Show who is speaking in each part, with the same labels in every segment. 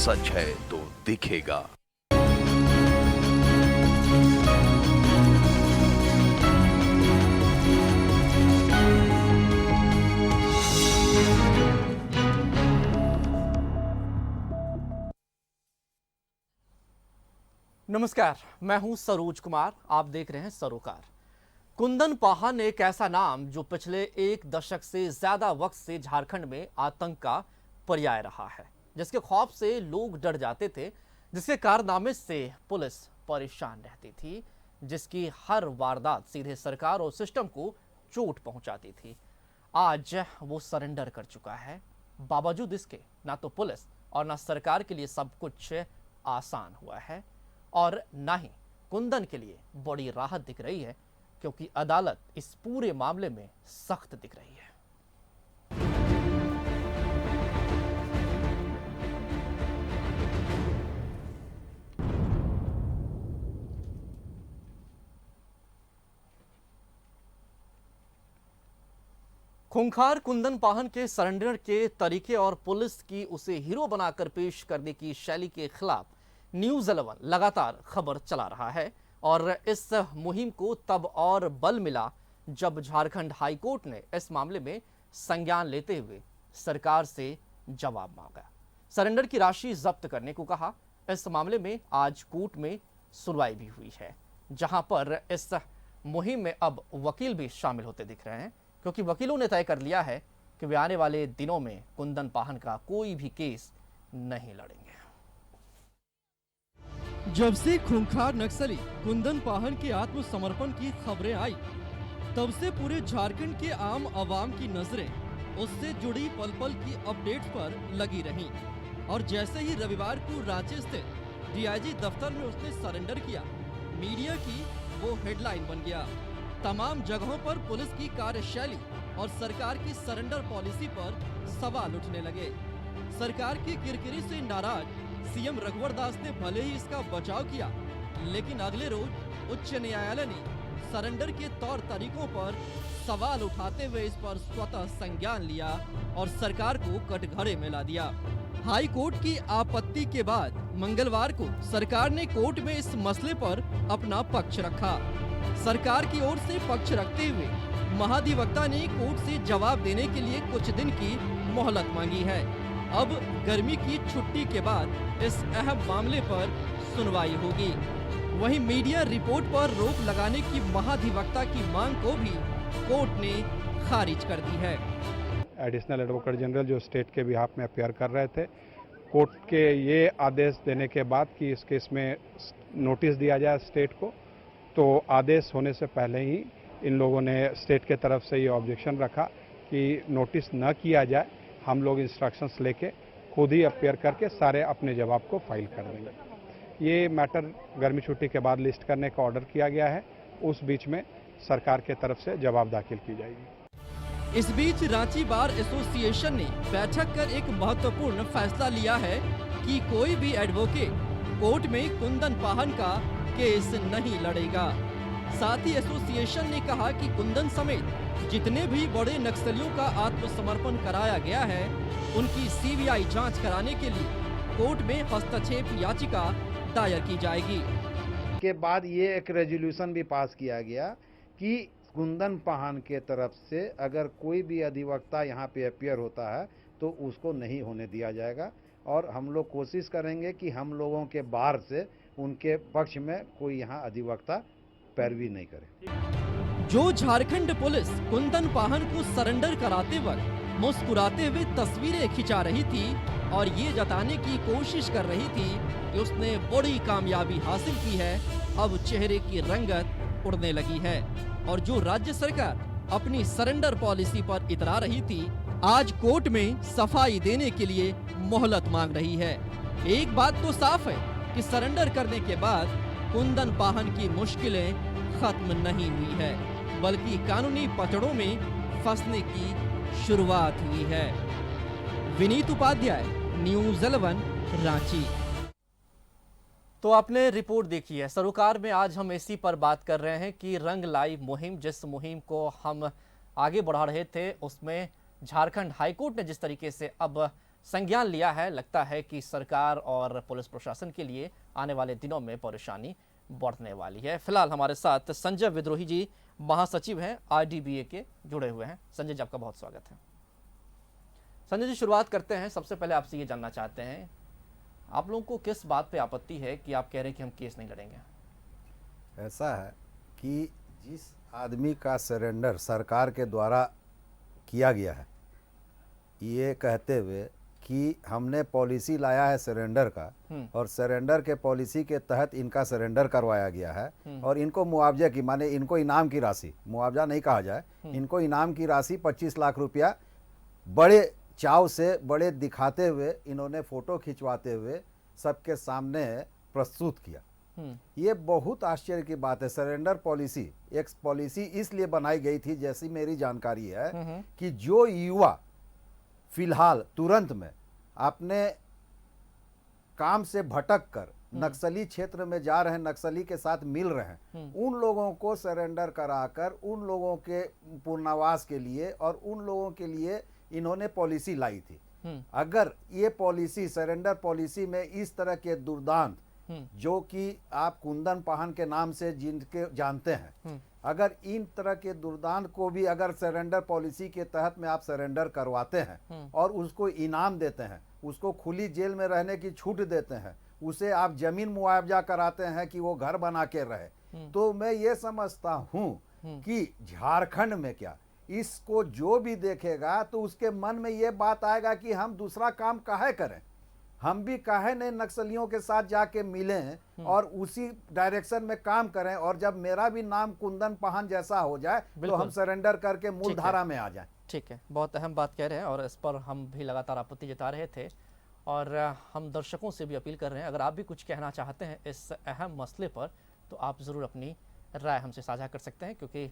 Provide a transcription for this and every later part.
Speaker 1: सच है तो दिखेगा।
Speaker 2: नमस्कार, मैं हूं सरोज कुमार। आप देख रहे हैं सरोकार। कुंदन पाहन एक ऐसा नाम जो पिछले एक दशक से ज्यादा वक्त से झारखंड में आतंक का पर्याय रहा है, जिसके खौफ से लोग डर जाते थे, जिसके कारनामे से पुलिस परेशान रहती थी, जिसकी हर वारदात सीधे सरकार और सिस्टम को चोट पहुंचाती थी। आज वो सरेंडर कर चुका है। बावजूद इसके ना तो पुलिस और ना सरकार के लिए सब कुछ आसान हुआ है, और ना ही कुंदन के लिए बड़ी राहत दिख रही है, क्योंकि अदालत इस पूरे मामले में सख्त दिख रही है। खूंखार कुंदन पाहन के सरेंडर के तरीके और पुलिस की उसे हीरो बनाकर पेश करने की शैली के खिलाफ न्यूज़ 11 लगातार खबर चला रहा है, और इस मुहिम को तब और बल मिला जब झारखंड हाई कोर्ट ने इस मामले में संज्ञान लेते हुए सरकार से जवाब मांगा, सरेंडर की राशि जब्त करने को कहा। इस मामले में आज कोर्ट में सुनवाई भी हुई है, जहां पर इस मुहिम में अब वकील भी शामिल होते दिख रहे हैं, क्योंकि वकीलों ने तय कर लिया है कि वे आने वाले दिनों में कुंदन पाहन का कोई भी केस नहीं लड़ेंगे।
Speaker 3: जब से खूंखार नक्सली कुंदन पाहन के आत्मसमर्पण की खबरें आई, तब से पूरे झारखंड के आम आवाम की नजरें उससे जुड़ी पल पल की अपडेट्स पर लगी रहीं। और जैसे ही रविवार को रांची स्थित डीआईजी दफ्तर में उसने सरेंडर किया, मीडिया की वो हेडलाइन बन गया। तमाम जगहों पर पुलिस की कार्यशैली और सरकार की सरेंडर पॉलिसी पर सवाल उठने लगे। सरकार की किरकिरी से नाराज सीएम रघुवर दास ने भले ही इसका बचाव किया, लेकिन अगले रोज उच्च न्यायालय ने सरेंडर के तौर तरीकों पर सवाल उठाते हुए इस पर स्वतः संज्ञान लिया और सरकार को कटघरे में ला दिया। हाई कोर्ट की आपत्ति के बाद मंगलवार को सरकार ने कोर्ट में इस मसले पर अपना पक्ष रखा। सरकार की ओर से पक्ष रखते हुए महाधिवक्ता ने कोर्ट से जवाब देने के लिए कुछ दिन की मोहलत मांगी है। अब गर्मी की छुट्टी के बाद इस अहम मामले पर सुनवाई होगी। वहीं मीडिया रिपोर्ट पर रोक लगाने की महाधिवक्ता की मांग को भी कोर्ट ने खारिज कर दी है।
Speaker 4: एडिशनल एडवोकेट जनरल जो स्टेट के बिहाफ में अपियर कर रहे थे, कोर्ट के ये आदेश देने के बाद कि इस केस में नोटिस दिया जाए स्टेट को, तो आदेश होने से पहले ही इन लोगों ने स्टेट के तरफ से ये ऑब्जेक्शन रखा कि नोटिस न किया जाए, हम लोग इंस्ट्रक्शंस लेके खुद ही अपेयर करके सारे अपने जवाब को फाइल कर देंगे। ये मैटर गर्मी छुट्टी के बाद लिस्ट करने का ऑर्डर किया गया है, उस बीच में सरकार के तरफ से जवाब दाखिल की जाएगी।
Speaker 3: इस बीच रांची बार एसोसिएशन ने बैठक कर एक महत्वपूर्ण फैसला लिया है कि कोई भी एडवोकेट कोर्ट में कुंदन पाहन का केस नहीं लड़ेगा। साथ ही एसोसिएशन ने कहा कि कुंदन समेत जितने भी बड़े नक्सलियों का आत्मसमर्पण कराया गया है, उनकी सीबीआई जांच कराने के लिए कोर्ट में हस्तक्षेप याचिका दायर की जाएगी।
Speaker 5: के बाद ये एक रेजोल्यूशन भी पास किया गया कि कुंदन पाहन के तरफ से अगर कोई भी अधिवक्ता यहाँ पे अपियर होता है तो उसको नहीं होने दिया जाएगा, और हम लोग कोशिश करेंगे कि हम लोगों के बाहर से उनके पक्ष में कोई यहाँ अधिवक्ता पैरवी नहीं करे।
Speaker 3: जो झारखंड पुलिस कुंदन पाहन को सरेंडर कराते वक्त मुस्कुराते हुए तस्वीरें खिंचा रही थी और ये जताने की कोशिश कर रही थी कि उसने बड़ी कामयाबी हासिल की है, अब चेहरे की रंगत उड़ने लगी है। और जो राज्य सरकार अपनी सरेंडर पॉलिसी पर इतरा रही थी, आज कोर्ट में सफाई देने के लिए मोहलत मांग रही है। एक बात तो साफ है कि सरेंडर करने के बाद कुंदन पाहन की मुश्किलें खत्म नहीं हुई है, बल्कि कानूनी पचड़ों में फंसने की शुरुआत हुई है। विनीत उपाध्याय, न्यूज़ 11, रांची।
Speaker 2: तो आपने रिपोर्ट देखी है। सरोकार में आज हम इसी पर बात कर रहे हैं कि रंग लाई मुहिम, जिस मुहिम को हम आगे बढ़ा रहे थे, उसमें झारखंड हाईकोर्ट ने जिस तरीके से अब संज्ञान लिया है। लगता है कि सरकार और पुलिस प्रशासन के लिए आने वाले दिनों में परेशानी बढ़ने वाली है। फिलहाल हमारे साथ संजय विद्रोही जी महासचिव हैं, IDBA के, जुड़े हुए हैं। संजय जी, आपका बहुत स्वागत है। संजय जी, शुरुआत करते हैं। सबसे पहले आपसे ये जानना चाहते हैं, आप लोगों को किस बात पे आपत्ति है कि आप कह रहे हैं कि हम केस नहीं लड़ेंगे?
Speaker 5: ऐसा है कि जिस आदमी का सरेंडर सरकार के द्वारा किया गया है, ये कहते हुए कि हमने पॉलिसी लाया है सरेंडर का और सरेंडर के पॉलिसी के तहत इनका सरेंडर करवाया गया है और इनको मुआवजे की, माने इनको इनाम की राशि, मुआवजा नहीं कहा जाए, इनको इनाम की राशि 25 लाख रुपया बड़े चाव से, बड़े दिखाते हुए इन्होंने फोटो खिंचवाते हुए सबके सामने प्रस्तुत किया। ये बहुत आश्चर्य की बात है। सरेंडर पॉलिसी एक पॉलिसी इसलिए बनाई गई थी, जैसी मेरी जानकारी है, कि जो युवा फिलहाल तुरंत में अपने काम से भटक कर नक्सली क्षेत्र में जा रहे हैं, नक्सली के साथ मिल रहे हैं, उन लोगों को सरेंडर कराकर उन लोगों के पुनर्वास के लिए और उन लोगों के लिए इन्होंने पॉलिसी लाई थी। अगर ये पॉलिसी, सरेंडर पॉलिसी में इस तरह के दुर्दांत, जो कि आप कुंदन पाहन के नाम से जिनके जानते हैं, अगर इन तरह के दुर्दांत को भी अगर सरेंडर पॉलिसी के तहत में आप सरेंडर करवाते हैं और उसको इनाम देते हैं, उसको खुली जेल में रहने की छूट देते हैं, उसे आप जमीन मुआवजा कराते हैं कि वो घर बना के रहे, तो मैं ये समझता हूं कि झारखंड में क्या, इसको जो भी देखेगा तो उसके मन में ये बात आएगा कि हम दूसरा काम काहे करें, हम भी काहे नहीं नक्सलियों के साथ जाके मिलें और उसी डायरेक्शन में काम करें, और जब मेरा भी नाम कुंदन पाहन जैसा हो जाए तो हम सरेंडर करके मूल धारा में आ जाएं।
Speaker 2: ठीक है, बहुत अहम बात कह रहे हैं और इस पर हम भी लगातार आपत्ति जता रहे थे और हम दर्शकों से भी अपील कर रहे हैं, अगर आप भी कुछ कहना चाहते हैं इस अहम मसले पर तो आप ज़रूर अपनी राय हमसे साझा कर सकते हैं, क्योंकि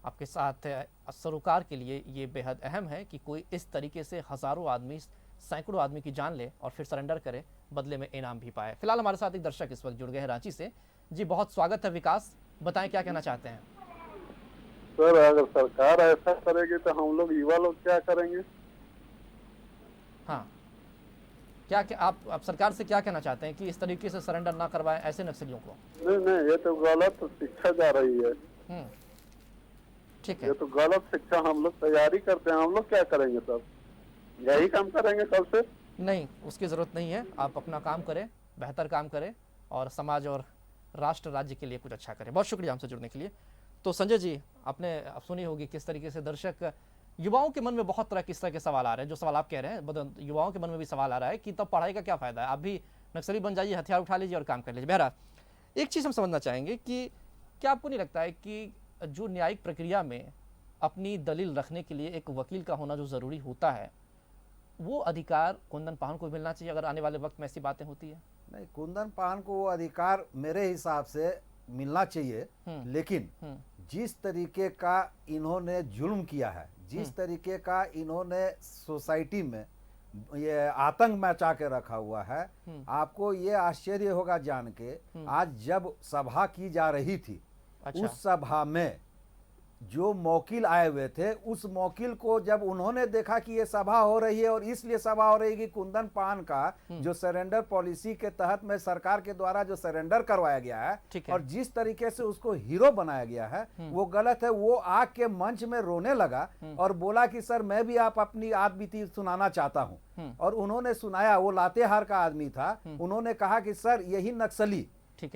Speaker 2: आपके साथ सरोकार के लिए ये बेहद अहम है कि कोई इस तरीके से हज़ारों आदमी, सैकड़ों आदमी की जान ले और फिर सरेंडर करे, बदले में इनाम भी पाए। फिलहाल हमारे साथ एक दर्शक इस वक्त जुड़ गए हैं रांची से। जी, बहुत स्वागत है। विकास, बताएं क्या कहना चाहते हैं?
Speaker 6: सर, अगर सरकार ऐसा करेगी तो हम लोग युवा लोग क्या करेंगे?
Speaker 2: हाँ, क्या आप सरकार से क्या कहना चाहते हैं कि इस तरीके से सरेंडर ना करवाएं ऐसे नक्सलियों को?
Speaker 6: नहीं, ये तो गलत शिक्षा जा रही है।
Speaker 2: ठीक है,
Speaker 6: ये तो गलत शिक्षा हम लोग तैयारी करते हैं, हम लोग क्या करेंगे? तब यही काम करेंगे कल से?
Speaker 2: नहीं, उसकी ज़रूरत नहीं है। आप अपना काम करें, बेहतर काम करें और समाज और राष्ट्र राज्य के लिए कुछ अच्छा करें। बहुत शुक्रिया हमसे जुड़ने के लिए। तो संजय जी, आपने सुनी होगी किस तरीके से दर्शक, युवाओं के मन में बहुत तरह किस तरह के सवाल आ रहे हैं। जो सवाल आप कह रहे हैं, युवाओं के मन में भी सवाल आ रहा है कि तब पढ़ाई का क्या फ़ायदा है, आप भी नक्सली बन जाइए, हथियार उठा लीजिए और काम कर लीजिए। बहरहाल, एक चीज़ हम समझना चाहेंगे कि क्या आपको नहीं लगता है कि जो न्यायिक प्रक्रिया में अपनी दलील रखने के लिए एक वकील का होना जो ज़रूरी होता है, वो अधिकार कुंदन पाहन को मिलना चाहिए अगर आने वाले वक्त में ऐसी बातें होती है?
Speaker 5: नहीं, कुंदन पाहन को वो अधिकार मेरे हिसाब से मिलना चाहिए, लेकिन जिस तरीके का इन्होंने जुल्म किया है, जिस तरीके का इन्होंने सोसाइटी में ये आतंक मचा के रखा हुआ है, आपको ये आश्चर्य होगा जान के, आज जब सभा की जा रही थी,
Speaker 2: अच्छा।
Speaker 5: उस सभा में जो मौकिल आए हुए थे, उस मौकिल को जब उन्होंने देखा कि ये सभा हो रही है और इसलिए सभा हो रही है कि कुंदन पाहन का जो सरेंडर पॉलिसी के तहत में सरकार के द्वारा जो सरेंडर करवाया गया है और जिस तरीके से उसको हीरो बनाया गया है, वो गलत है। वो आके मंच में रोने लगा और बोला कि सर, मैं भी आप अपनी आत्मबीती सुनाना चाहता हूं। और उन्होंने सुनाया, वो लातेहार का आदमी था। उन्होंने कहा कि सर, यही नक्सली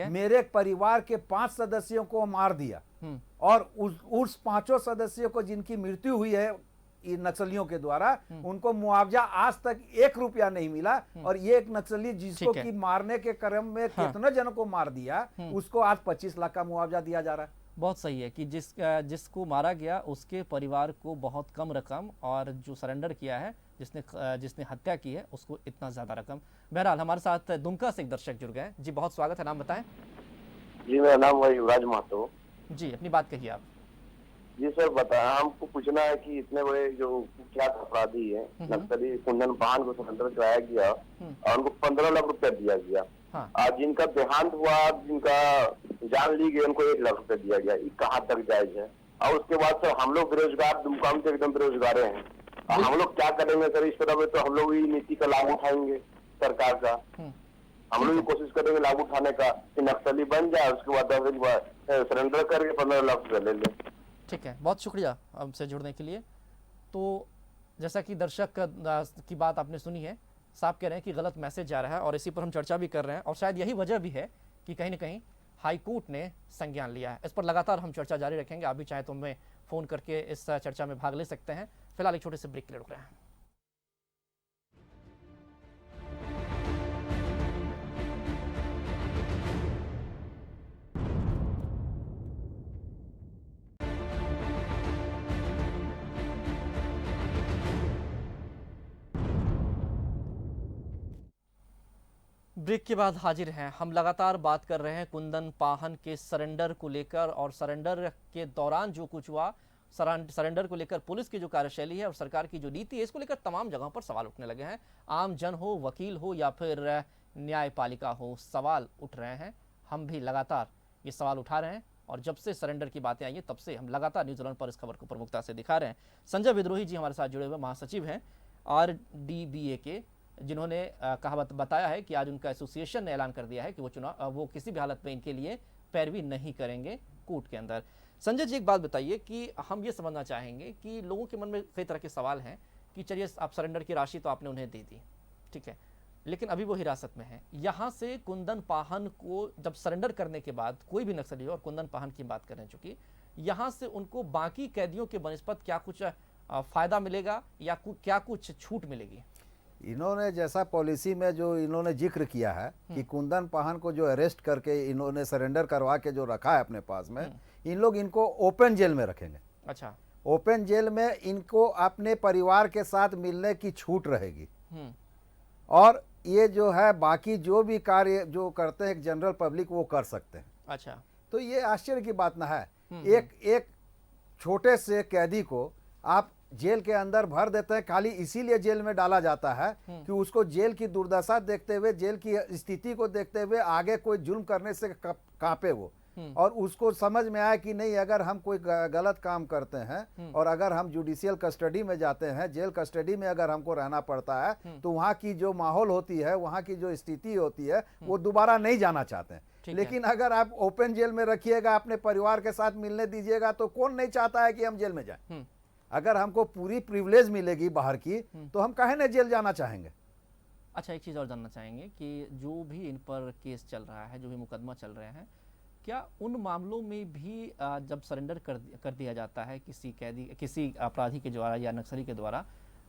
Speaker 5: मेरे परिवार के 5 सदस्यों को मार दिया और उस 5 सदस्यों को जिनकी मृत्यु हुई है नक्सलियों के द्वारा, उनको मुआवजा आज तक 1 रुपया नहीं मिला। और ये एक नक्सली जिसको कि मारने के क्रम में कितने जनों को मार दिया, उसको आज 25 लाख का मुआवजा दिया जा रहा है।
Speaker 2: बहुत सही है कि जिसको मारा गया उसके परिवार को बहुत कम रकम, और जो सरेंडर किया है, जिसने हत्या की है, उसको इतना ज़्यादा रकम। बहरहाल, हमारे साथ दुमका से एक दर्शक जुड़ गए। जी, बहुत स्वागत है। नाम बताएं।
Speaker 7: जी, मेरा नाम है युवराज महतो।
Speaker 2: जी, अपनी बात कहिए आप।
Speaker 7: जी सर, बताया, हमको पूछना है कि इतने बड़े जो कुख्यात अपराधी है नक्सली कुंदन पाहन को सरेंडर कराया गया और उनको 15 लाख रुपया दिया गया। आज जिनका देहांत हुआ, जिनका जान ली गई, उनको 1 लाख रुपया दिया गया। ये कहाँ तक जायज है? और उसके बाद सर, हम लोग बेरोजगार, दुमका से एकदम बेरोजगार हैं। और हम लोग क्या करेंगे सर, इस तरह में तो हम लोग ही नीति का लाभ उठाएंगे सरकार का। हम लोग भी कोशिश करेंगे लाभ उठाने का कि नक्सली बन जाए, उसके बाद 10 दिन बाद सरेंडर करके 15 लाख रुपया ले ले।
Speaker 2: ठीक है, बहुत शुक्रिया हमसे जुड़ने के लिए। तो जैसा कि दर्शक की बात आपने सुनी है, साहब कह रहे हैं कि गलत मैसेज जा रहा है और इसी पर हम चर्चा भी कर रहे हैं और शायद यही वजह भी है कि कहीं ना कहीं हाई कोर्ट ने संज्ञान लिया है। इस पर लगातार हम चर्चा जारी रखेंगे। आप भी चाहे तो हमें फ़ोन करके इस चर्चा में भाग ले सकते हैं। फिलहाल एक छोटे से ब्रेक के लिए रुक रहे हैं। ब्रेक के बाद हाजिर हैं। हम लगातार बात कर रहे हैं कुंदन पाहन के सरेंडर को लेकर और सरेंडर के दौरान जो कुछ हुआ, सरेंडर को लेकर पुलिस की जो कार्यशैली है और सरकार की जो नीति है, इसको लेकर तमाम जगहों पर सवाल उठने लगे हैं। आम जन हो, वकील हो या फिर न्यायपालिका हो, सवाल उठ रहे हैं। हम भी लगातार ये सवाल उठा रहे हैं और जब से सरेंडर की बातें आई हैं तब से हम लगातार न्यूज़ 11 पर इस खबर को प्रमुखता से दिखा रहे हैं। संजय विद्रोही जी हमारे साथ जुड़े हुए महासचिव हैं RDBA के, जिन्होंने बताया है कि आज उनका एसोसिएशन ने ऐलान कर दिया है कि वो किसी भी हालत में इनके लिए पैरवी नहीं करेंगे कोर्ट के अंदर। संजय जी, एक बात बताइए कि हम ये समझना चाहेंगे कि लोगों के मन में कई तरह के सवाल हैं कि चलिए आप सरेंडर की राशि तो आपने उन्हें दे दी, ठीक है, लेकिन अभी वो हिरासत में है। यहाँ से कुंदन पाहन को जब सरेंडर करने के बाद कोई भी नक्सली हो, और कुंदन पाहन की बात करें चूंकि, यहाँ से उनको बाकी कैदियों के बनिस्पत क्या कुछ फायदा मिलेगा या क्या कुछ छूट मिलेगी?
Speaker 5: इन्होंने जैसा पॉलिसी में जो इन्होंने जिक्र किया है कि कुंदन पाहन को जो अरेस्ट करके इन्होंने सरेंडर करवा के जो रखा है अपने पास में, इन लोग इनको ओपन जेल में रखेंगे।
Speaker 2: अच्छा,
Speaker 5: ओपन जेल में इनको अपने परिवार के साथ मिलने की छूट रहेगी और ये जो है बाकी जो भी कार्य जो करते हैं जनरल पब्लिक वो कर सकते हैं।
Speaker 2: अच्छा,
Speaker 5: तो ये आश्चर्य की बात ना है। एक छोटे से कैदी को आप जेल के अंदर भर देते हैं, खाली इसीलिए जेल में डाला जाता है कि उसको जेल की दुर्दशा देखते हुए, जेल की स्थिति को देखते हुए आगे कोई जुल्म करने से कांपे वो, और उसको समझ में आए कि नहीं, अगर हम कोई गलत काम करते हैं और अगर हम जुडिशियल कस्टडी में जाते हैं, जेल कस्टडी में अगर हमको रहना पड़ता है, तो वहाँ की जो माहौल होती है, वहाँ की जो स्थिति होती है, वो दोबारा नहीं जाना चाहते हैं। लेकिन अगर आप ओपन जेल में रखिएगा, अपने परिवार के साथ मिलने दीजिएगा, तो कौन नहीं चाहता है कि हम जेल में जाएं? अगर हमको पूरी प्रिविलेज मिलेगी बाहर की, तो हम काहे न जेल जाना चाहेंगे?
Speaker 2: अच्छा, एक चीज़ और जानना चाहेंगे कि जो भी इन पर केस चल रहा है, जो भी मुकदमा चल रहे हैं, क्या उन मामलों में भी जब सरेंडर कर दिया जाता है किसी कैदी, किसी अपराधी के द्वारा या नक्सली के द्वारा,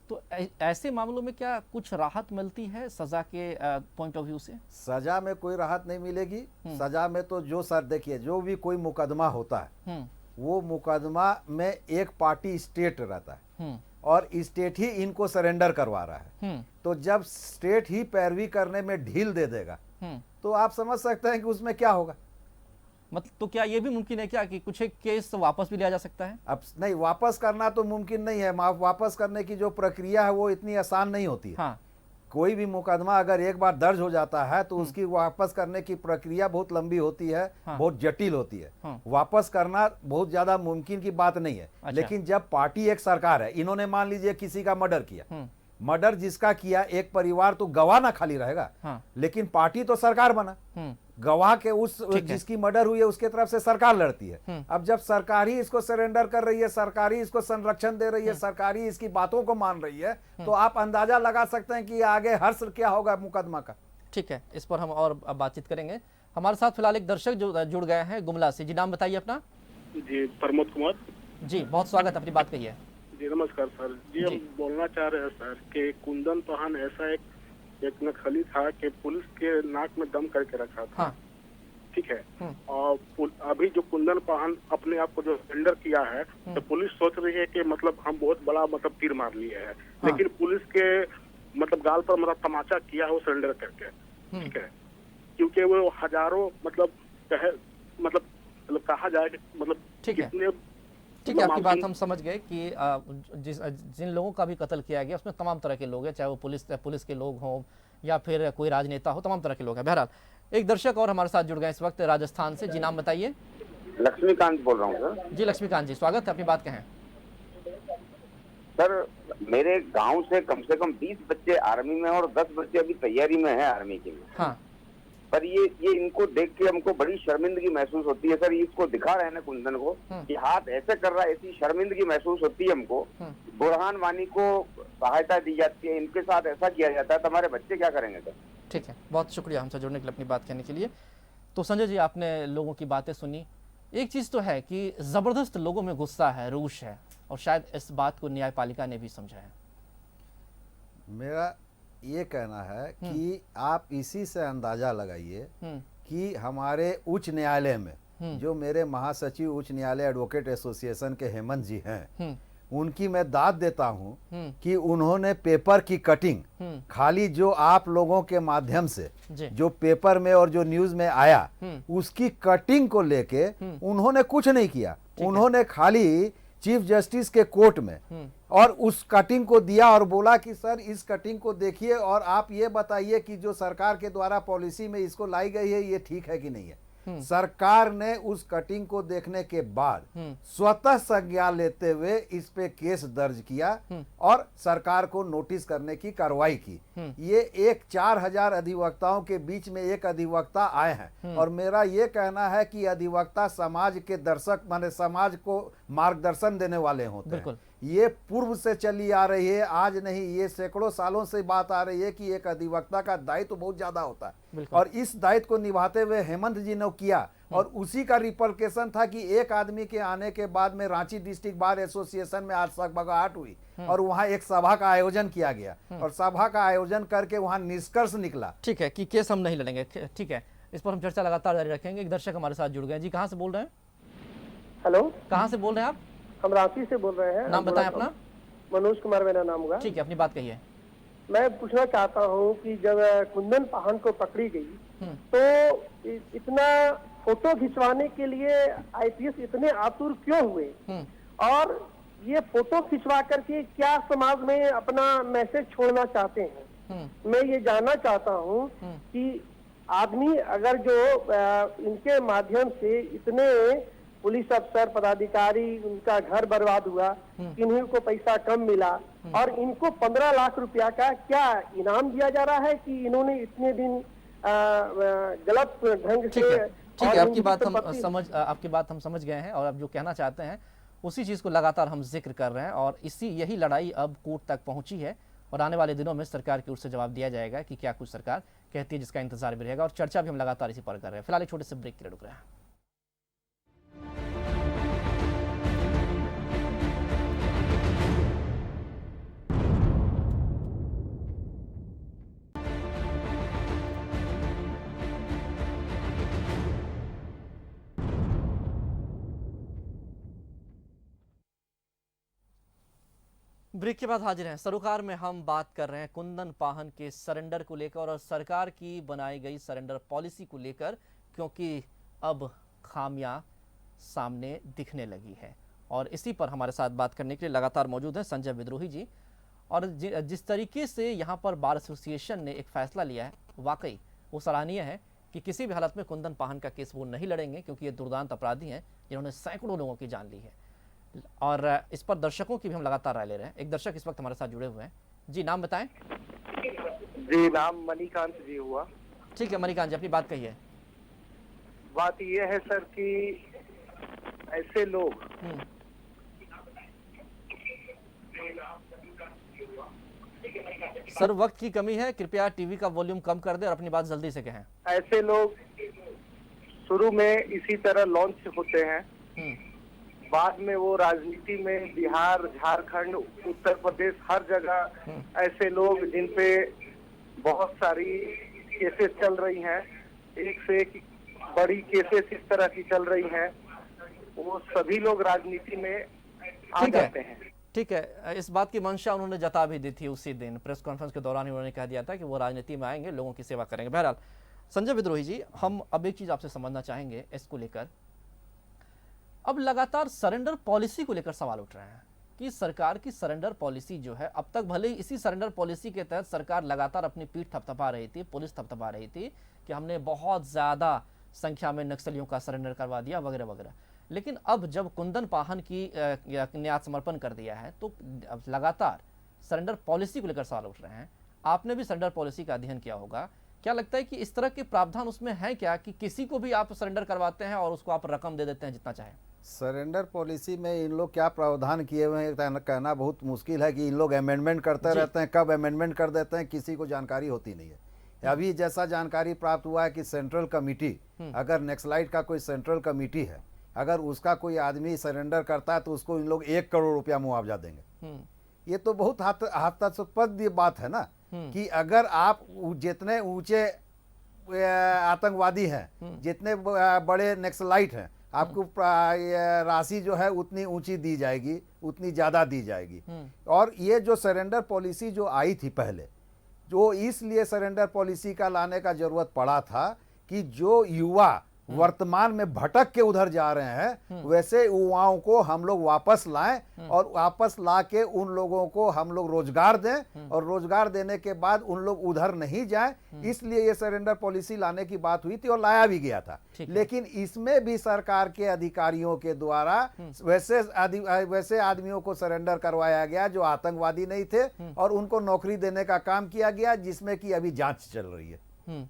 Speaker 2: तो ऐसे मामलों में क्या कुछ राहत मिलती है सजा के पॉइंट ऑफ व्यू से?
Speaker 5: सजा में कोई राहत नहीं मिलेगी। सजा में तो जो सर देखिए, जो भी कोई मुकदमा होता है, वो मुकदमा में एक पार्टी स्टेट रहता है और स्टेट ही इनको सरेंडर करवा रहा है। तो जब स्टेट ही पैरवी करने में ढील दे देगा, तो आप समझ सकते हैं कि उसमें क्या होगा।
Speaker 2: मतलब तो क्या ये भी मुमकिन है क्या कि कुछ एक केस वापस भी लिया जा सकता है?
Speaker 5: अब नहीं, वापस करना तो मुमकिन नहीं है। वापस करने की जो प्रक्रिया है वो इतनी आसान नहीं होती है।
Speaker 2: हाँ।
Speaker 5: कोई भी मुकदमा अगर एक बार दर्ज हो जाता है तो उसकी वापस करने की प्रक्रिया बहुत लंबी होती है, बहुत जटिल होती है। वापस करना बहुत ज्यादा मुमकिन की बात नहीं है।
Speaker 2: अच्छा।
Speaker 5: लेकिन जब पार्टी एक सरकार है, इन्होंने मान लीजिए किसी का मर्डर किया, मर्डर जिसका किया, एक परिवार तो गवाह ना खाली रहेगा, लेकिन पार्टी तो सरकार बना, गवाह के उस जिसकी मर्डर हुई है उसके तरफ से सरकार लड़ती है। अब जब सरकार ही इसको सरेंडर कर रही है, सरकार ही इसको संरक्षण दे रही है, सरकार ही इसकी बातों को मान रही है, तो आप अंदाजा लगा सकते हैं कि आगे हर्ष क्या होगा मुकदमा का।
Speaker 2: ठीक है, इस पर हम और बातचीत करेंगे। हमारे साथ फिलहाल एक दर्शक जो जुड़ गए हैं गुमला से। जी, नाम बताइए अपना।
Speaker 8: जी, प्रमोद कुमार
Speaker 2: जी, बहुत स्वागत, अपनी बात कहिए।
Speaker 8: जी नमस्कार सर जी, हम बोलना चाह रहे हैं सर कि कुंदन पाहन ऐसा एक नक्सली था कि पुलिस के नाक में दम करके रखा था।
Speaker 2: हाँ।
Speaker 8: ठीक है, और अभी जो कुंदन पाहन अपने आप को जो सरेंडर किया है, तो पुलिस सोच रही है कि मतलब हम बहुत बड़ा मतलब तीर मार लिए हैं। लेकिन पुलिस के मतलब गाल पर मतलब तमाचा किया है वो सरेंडर करके। ठीक है, क्योंकि वो हजारों मतलब कहा जाए कि मतलब कितने।
Speaker 2: ठीक है, आपकी बात हम समझ गए कि जिन लोगों का भी कत्ल किया गया उसमें तमाम तरह के लोग हैं, चाहे वो पुलिस के लोग हों या फिर कोई राजनेता हो, तमाम तरह के लोग हैं। बहरहाल एक दर्शक और हमारे साथ जुड़ गए इस वक्त राजस्थान से। जी, नाम बताइए।
Speaker 7: लक्ष्मीकांत बोल रहा हूँ सर।
Speaker 2: जी लक्ष्मीकांत जी, स्वागत है, अपनी बात कहें।
Speaker 9: सर मेरे गांव से कम 20 बच्चे आर्मी में और 10 बच्चे अभी तैयारी में है आर्मी के लिए।
Speaker 2: हाँ।
Speaker 9: पर ये इनको देख के हमको बड़ी शर्मिंदगी महसूस होती है सर। इसको दिखा रहे हैं ना कुंदन को कि हाथ ऐसे कर रहा है, ऐसी शर्मिंदगी महसूस होती है हमको। बुरहान वानी को सहायता दी जाती है, इनके साथ ऐसा किया जाता है तो हमारे बच्चे क्या करेंगे सर?
Speaker 2: ठीक है, बहुत शुक्रिया हमसे जुड़ने के लिए, अपनी बात कहने के लिए। तो संजय जी, आपने लोगों की बातें सुनी। एक चीज़ तो है कि ज़बरदस्त लोगों में गुस्सा है, रोष है, और शायद इस बात को न्यायपालिका ने भी समझा है।
Speaker 5: मेरा ये कहना है कि आप इसी से अंदाजा लगाइए कि हमारे उच्च न्यायालय में जो मेरे महासचिव उच्च न्यायालय एडवोकेट एसोसिएशन के हेमंत जी हैं, उनकी मैं दाद देता हूं कि उन्होंने पेपर की कटिंग खाली जो आप लोगों के माध्यम से जो पेपर में और जो न्यूज में आया उसकी कटिंग को लेके उन्होंने कुछ नहीं किया। उन्होंने खाली चीफ जस्टिस के कोर्ट में और उस कटिंग को दिया और बोला कि सर इस कटिंग को देखिए और आप ये बताइए कि जो सरकार के द्वारा पॉलिसी में इसको लाई गई है ये ठीक है कि नहीं है। सरकार ने उस कटिंग को देखने के बाद स्वतः संज्ञान लेते हुए इस पे केस दर्ज किया और सरकार को नोटिस करने की कार्रवाई की। ये 4000 अधिवक्ताओं के बीच में एक अधिवक्ता आए हैं और मेरा ये कहना है कि अधिवक्ता समाज के दर्शक माने समाज को मार्गदर्शन देने वाले होते हैं। ये पूर्व से चली आ रही है, आज नहीं, ये सैकड़ों सालों से बात आ रही है कि एक अधिवक्ता का दायित्व बहुत ज्यादा होता है और इस दायित्व को निभाते हुए हेमंत जी ने किया और उसी का रिपरकेशन था कि एक आदमी के आने के बाद में रांची डिस्ट्रिक्ट बार एसोसिएशन में आज सकबगाहट हुई और वहां एक सभा का आयोजन किया गया और सभा का आयोजन करके वहां निष्कर्ष निकला।
Speaker 2: ठीक है कि केस हम नहीं लड़ेंगे, ठीक है, इस पर हम चर्चा लगातार जारी रखेंगे। एक दर्शक हमारे साथ जुड़ गए। जी, कहाँ से बोल रहे हैं?
Speaker 10: हेलो,
Speaker 2: कहाँ से बोल रहे हैं आप?
Speaker 10: हम रांची से बोल रहे हैं।
Speaker 2: नाम बताएं अपना।
Speaker 10: मनोज कुमार मेरा नाम होगा।
Speaker 2: ठीक है, अपनी बात कहिए।
Speaker 10: मैं पूछना चाहता हूं कि जब कुंदन पाहन को पकड़ी गई तो इतना फोटो खिंचवाने के लिए आईपीएस इतने आतुर क्यों हुए और ये फोटो खिंचवा करके क्या समाज में अपना मैसेज छोड़ना चाहते हैं? मैं ये जानना चाहता हूं कि आदमी अगर जो इनके माध्यम से इतने पुलिस अफसर पदाधिकारी उनका घर बर्बाद हुआ, इन्हीं को पैसा कम मिला और इनको 15 लाख रुपया का क्या इनाम दिया जा रहा है कि इन्होंने इतने दिन गलत ढंग से।
Speaker 2: ठीक है, आपकी बात हम समझ गए हैं और आप जो कहना चाहते हैं उसी चीज को लगातार हम जिक्र कर रहे हैं और यही लड़ाई अब कोर्ट तक पहुंची है और आने वाले दिनों में सरकार की ओर से जवाब दिया जाएगा कि क्या कुछ सरकार कहती है, जिसका इंतजार भी रहेगा और चर्चा भी हम लगातार इसी पर कर रहे हैं। फिलहाल एक छोटे से ब्रेक के लिए रुक रहे हैं। ब्रेक के बाद हाजिर हैं। सरोकार में हम बात कर रहे हैं कुंदन पाहन के सरेंडर को लेकर और सरकार की बनाई गई सरेंडर पॉलिसी को लेकर, क्योंकि अब खामियां सामने दिखने लगी है और इसी पर हमारे साथ बात करने के लिए लगातार मौजूद हैं संजय विद्रोही जी। और जिस तरीके से यहाँ पर बार एसोसिएशन ने एक फैसला लिया है, वाकई वो सराहनीय है कि किसी भी हालत में कुंदन पाहन का केस वो नहीं लड़ेंगे, क्योंकि ये दुर्दांत अपराधी हैं जिन्होंने सैकड़ों लोगों की जान ली है और इस पर दर्शकों की भी हम लगातार राय ले रहे हैं। एक दर्शक इस वक्त हमारे साथ जुड़े हुए हैं। जी, नाम बताएं।
Speaker 11: जी, नाम मणिकांत जी हुआ।
Speaker 2: ठीक है मणिकांत जी, अपनी बात कहिए।
Speaker 11: बात ये है सर कि ऐसे लोग
Speaker 2: सर, वक्त की कमी है, कृपया टीवी का वॉल्यूम कम कर दें और अपनी बात जल्दी से कहें।
Speaker 11: ऐसे लोग शुरू में इसी तरह लॉन्च होते हैं, बाद में वो राजनीति में बिहार, झारखंड, उत्तर प्रदेश, हर जगह ऐसे लोग जिन पे बहुत सारी केसेस चल रही हैं, एक से एक बड़ी केसेस इस तरह की चल रही हैं, वो सभी लोग राजनीति में आ जाते हैं।
Speaker 2: ठीक है, इस बात की मंशा उन्होंने जता भी दी थी उसी दिन प्रेस कॉन्फ्रेंस के दौरान। उन्होंने कह दिया था कि वो राजनीति में आएंगे, लोगों की सेवा करेंगे। बहरहाल संजय विद्रोही जी, हम अब एक चीज आपसे समझना चाहेंगे इसको लेकर। अब लगातार सरेंडर पॉलिसी को लेकर सवाल उठ रहे हैं कि सरकार की सरेंडर पॉलिसी जो है, अब तक भले ही इसी सरेंडर पॉलिसी के तहत सरकार लगातार अपनी पीठ थपथपा रही थी, पुलिस थपथपा रही थी कि हमने बहुत ज़्यादा संख्या में नक्सलियों का सरेंडर करवा दिया वगैरह वगैरह, लेकिन अब जब कुंदन पाहन ने आत्मसमर्पण कर दिया है तो अब लगातार सरेंडर पॉलिसी को लेकर सवाल उठ रहे हैं। आपने भी सरेंडर पॉलिसी का अध्ययन किया होगा, क्या लगता है कि इस तरह के प्रावधान उसमें है क्या कि किसी को भी आप सरेंडर करवाते हैं और उसको आप रकम दे देते हैं जितना चाहे?
Speaker 12: सरेंडर पॉलिसी में इन लोग क्या प्रावधान किए हुए हैं कहना बहुत मुश्किल है कि इन लोग अमेंडमेंट करते रहते हैं, कब अमेंडमेंट कर देते हैं किसी को जानकारी होती नहीं है। अभी जैसा जानकारी प्राप्त हुआ है कि सेंट्रल कमेटी, अगर नक्सलाइट का कोई सेंट्रल कमेटी है, अगर उसका कोई आदमी सरेंडर करता है तो उसको इन लोग 1 करोड़ रुपया मुआवजा देंगे। ये तो बहुत हास्यास्पद बात है ना कि अगर आप जितने ऊंचे आतंकवादी हैं, जितने बड़े नक्सलाइट हैं, आपको राशि जो है उतनी ऊंची दी जाएगी, उतनी ज़्यादा दी जाएगी। और ये जो सरेंडर पॉलिसी जो आई थी पहले, जो इसलिए सरेंडर पॉलिसी का लाने का जरूरत पड़ा था कि जो युवा वर्तमान में भटक के उधर जा रहे हैं वैसे युवाओं को हम लोग वापस लाएं और वापस ला के उन लोगों को हम लोग रोजगार दें और रोजगार देने के बाद उन लोग उधर नहीं जाएं। इसलिए ये सरेंडर पॉलिसी लाने की बात हुई थी और लाया भी गया था। लेकिन इसमें भी सरकार के अधिकारियों के द्वारा वैसे आदमियों को सरेंडर करवाया गया जो आतंकवादी नहीं थे और उनको नौकरी देने का काम किया गया, जिसमें कि अभी जांच चल रही है।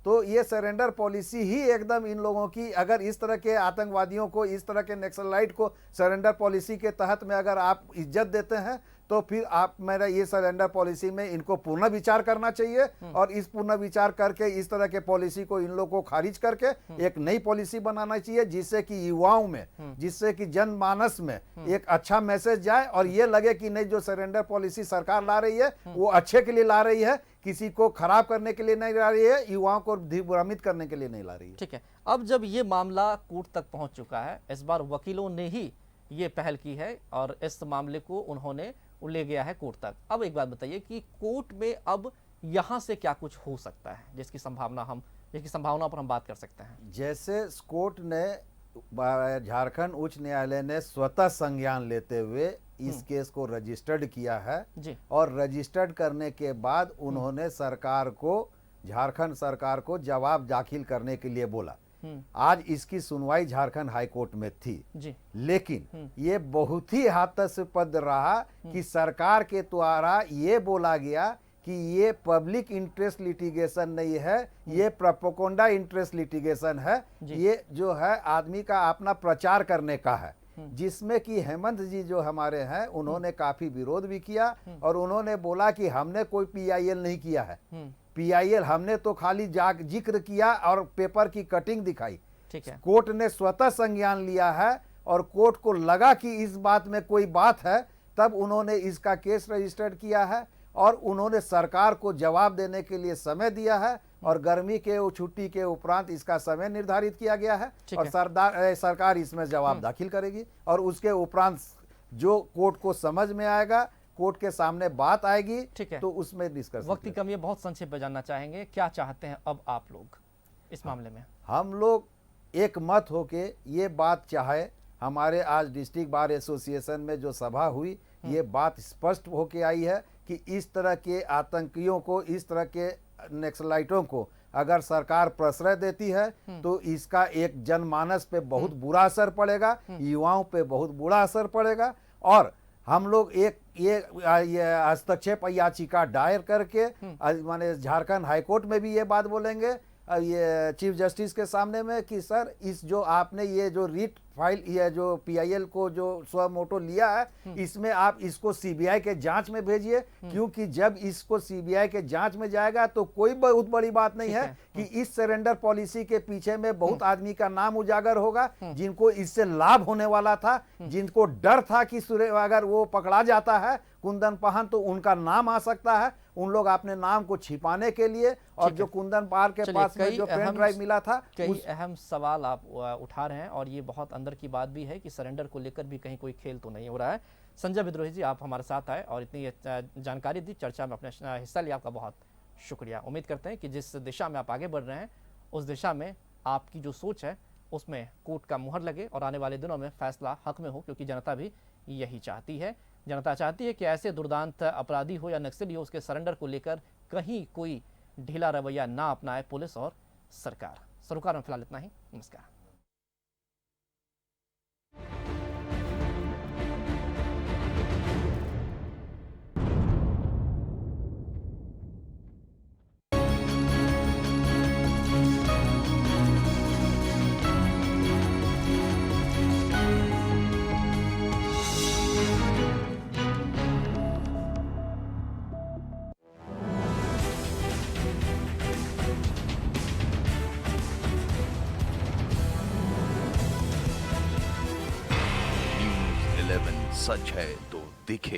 Speaker 12: तो ये सरेंडर पॉलिसी ही एकदम इन लोगों की, अगर इस तरह के आतंकवादियों को, इस तरह के नक्सलाइट को सरेंडर पॉलिसी के तहत में अगर आप इज्जत देते हैं तो फिर आप मेरा ये सरेंडर पॉलिसी में इनको पूर्ण विचार करना चाहिए और इस पूर्ण विचार करके इस तरह के पॉलिसी को इन लोगों को खारिज करके एक नई पॉलिसी बनाना चाहिए, जिससे कि युवाओं में, जिससे कि जनमानस में एक अच्छा मैसेज जाए और ये लगे कि नहीं, जो सरेंडर पॉलिसी सरकार ला रही है वो अच्छे के लिए ला रही है, किसी को खराब करने के लिए नहीं ला रही है, युवाओं को भ्रमित करने के लिए नहीं ला रही है।
Speaker 2: ठीक है, अब जब ये मामला कोर्ट तक पहुंच चुका है, इस बार वकीलों ने ही ये पहल की है और इस मामले को उन्होंने ले गया है कोर्ट तक। अब एक बात बताइए कि कोर्ट में अब यहाँ से क्या कुछ हो सकता है जिसकी संभावना पर हम बात कर सकते हैं?
Speaker 12: जैसे कोर्ट ने, झारखंड उच्च न्यायालय ने स्वतः संज्ञान लेते हुए इस केस को रजिस्टर्ड किया है जी। और रजिस्टर्ड करने के बाद उन्होंने सरकार को, झारखंड सरकार को जवाब दाखिल करने के लिए बोला। आज इसकी सुनवाई झारखंड हाई कोर्ट में थी जी। लेकिन ये बहुत ही हास्यास्पद रहा कि सरकार के द्वारा ये बोला गया कि ये पब्लिक इंटरेस्ट लिटिगेशन नहीं है, ये प्रोपेगेंडा इंटरेस्ट लिटिगेशन है, ये जो है आदमी का अपना प्रचार करने का है, जिसमें कि हेमंत जी जो हमारे हैं उन्होंने काफी विरोध भी किया और उन्होंने बोला कि हमने कोई PIL नहीं किया है, PIL हमने तो खाली जिक्र किया और पेपर की कटिंग दिखाई।
Speaker 2: ठीक है,
Speaker 12: कोर्ट ने स्वतः संज्ञान लिया है और कोर्ट को लगा कि इस बात में कोई बात है, तब उन्होंने इसका केस रजिस्टर्ड किया है और उन्होंने सरकार को जवाब देने के लिए समय दिया है और गर्मी के छुट्टी के उपरांत इसका समय निर्धारित किया गया है और सरकार इसमें जवाब दाखिल करेगी और उसके उपरांत जो कोर्ट को समझ में आएगा, कोर्ट के सामने बात आएगी, ठीक है, तो उसमें डिस्कस।
Speaker 2: वक्त की कमी है, बहुत संक्षेप में जानना चाहेंगे क्या चाहते हैं अब आप लोग इस मामले में?
Speaker 12: हम लोग एक मत होके ये बात चाहे, हमारे आज डिस्ट्रिक्ट बार एसोसिएशन में जो सभा हुई ये बात स्पष्ट होके आई है कि इस तरह के आतंकियों को, इस तरह के नक्सलाइटों को अगर सरकार प्रश्रय देती है तो इसका एक जनमानस पे बहुत बुरा असर पड़ेगा, युवाओं पे बहुत बुरा असर पड़ेगा और हम लोग ये हस्तक्षेप याचिका दायर करके माने झारखंड हाईकोर्ट में भी ये बात बोलेंगे, ये चीफ जस्टिस के सामने में कि सर इस जो आपने ये जो रीट फाइल, ये जो PIL को जो स्व मोटो लिया है इसमें आप इसको CBI के जांच में भेजिए, क्योंकि जब इसको CBI के जांच में जाएगा तो कोई बहुत बड़ी बात नहीं है कि इस सरेंडर पॉलिसी के पीछे में बहुत आदमी का नाम उजागर होगा जिनको इससे लाभ होने वाला था, जिनको डर था कि अगर वो पकड़ा जाता है कुंदन पाहन तो उनका नाम आ सकता है, उन लोग अपने नाम को छिपाने के लिए और जो कुंदन पाहन के पास में जो पेन ड्राइव मिला था,
Speaker 2: कई अहम सवाल आप उठा रहे हैं और ये बहुत अंदर की बात भी है कि सरेंडर को लेकर भी कहीं कोई खेल तो नहीं हो रहा है। संजय विद्रोही जी, आप हमारे साथ आए और इतनी जानकारी दी, चर्चा में अपने हिस्सा लिया, आपका बहुत शुक्रिया। उम्मीद करते हैं कि जिस दिशा में आप आगे बढ़ रहे हैं उस दिशा में आपकी जो सोच है उसमें कोर्ट का मुहर लगे और आने वाले दिनों में फैसला हक में हो, क्योंकि जनता भी यही चाहती है। जनता चाहती है कि ऐसे दुर्दांत अपराधी हो या नक्सली हो, उसके सरेंडर को लेकर कहीं कोई ढीला रवैया ना अपनाए पुलिस और सरकार। सरोकार में फिलहाल इतना ही, नमस्कार।
Speaker 1: सच है तो दिखेगा।